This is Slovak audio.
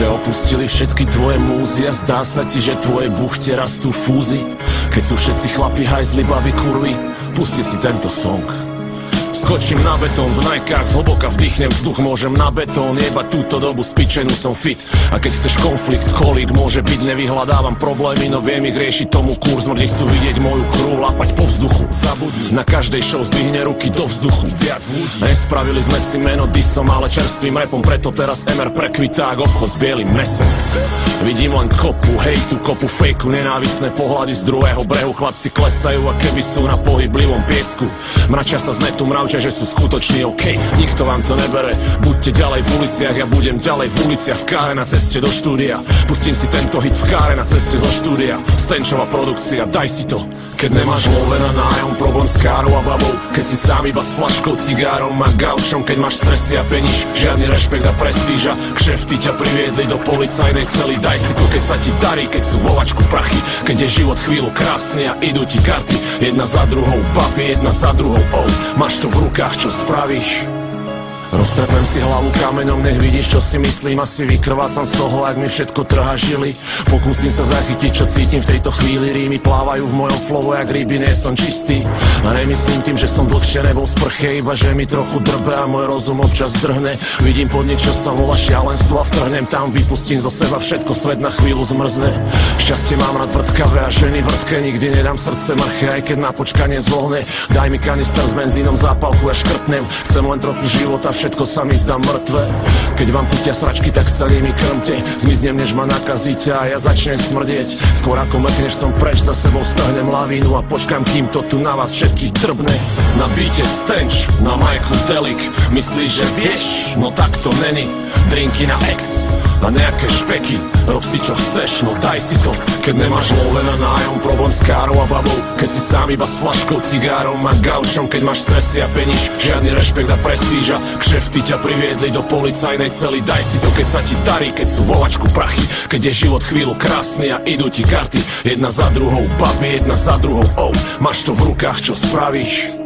ťa opustili všetky tvoje múzy a zdá sa ti, že tvoje buchte rastú fúzy. Keď sú všetci chlapi hajzli, baby kurvy, pusti si tento song. Skočím na betón v Nikách, zhlboka vdýchnem vzduch, môžem na betón jebať túto dobu, spičenú som fit. A keď chceš konflikt, kolík môže byť, nevyhľadávam problémy, no viem ich riešiť, tomu kurz mŕdi chcú vidieť moju krú, lapať po vzduchu. Zabudni, na každej show zdvihne ruky do vzduchu, viac ľudí. Nespravili sme si meno disom, ale čerstvým repom, preto teraz MR prekvitá ak obchod s bielým mesom. Vidím len kopu hejtu, kopu fejku, nenávistné pohľady z druhého brehu, chlapci klesajú a keby sú na pohyblivom piesku. Mračia sa z netu, mravčia, že sú skutoční, OK, nikto vám to nebere. Buďte ďalej v uliciach, ja budem ďalej v uliciach, v káre na ceste do štúdia. Pustím si tento hit v káre na ceste zo štúdia. Stenčová produkcia, daj si to. Keď nemáš love na nájom, problém s károu a babou. Keď si sám iba s flaškou, cigárom a gaučom. Keď máš stresy a peníž, žiadny rešpekt a prestíža. Kšefty ťa priviedli do policajnej cely. Daj si to, keď sa ti darí, keď sú vo vačku prachy. Keď je život chvíľu krásny a idú ti karty. Jedna za druhou, papi, jedna za druhou, oh. Máš to v rukách, čo spravíš? Roztrepnem si hlavu kameňom, nech vidíš, čo si myslím. Asi vykrvácam z toho, ak mi všetko trhá žily. Pokúsim sa zachytiť, čo cítim v tejto chvíli. Rímy plávajú v mojom flowu, jak ryby, nie som čistý. A nemyslím tým, že som dlhšie nebol v sprche, iba že mi trochu drbe a môj rozum občas zdrhne. Vidím podnik, čo sa volá šialenstvo a vtrhnem tam, vypustím zo seba všetko, svet na chvíľu zmrzne. Šťastie mám rád vrtkavé a ženy vrtke, nikdy nedám srdce mrché, aj keď na počkanie zvlhne. Daj mi kanister s benzínom, zápalku a škrtnem. Chcem len trochu života, všetko sa mi zdá mŕtve. Keď vám chutia sračky, tak sa nimi krmte. Zmiznem, než ma nakazíte a ja začnem smrdieť. Skôr ako mekneš, som preč, za sebou strhnem lavínu a počkám, kým to tu na vás všetkých trbne. Na beate stenč, na majku delik. Myslíš, že vieš? No tak to není. Drinky na ex a nejaké špeky. Rob si čo chceš, no daj si to. Keď nemáš love na nájom, problém s károu a babou. Keď si sám iba s flaškou, cigárom a gaučom. Keď máš stresy a peníž, žiadny rešpekt a prestíža. Kšefty ťa priviedli do policajnej cely. Daj si to, keď sa ti darí, keď sú vo vačku prachy. Keď je život chvíľu krásny a idú ti karty. Jedna za druhou, babi, jedna za druhou, oh. Máš to v rukách, čo spravíš?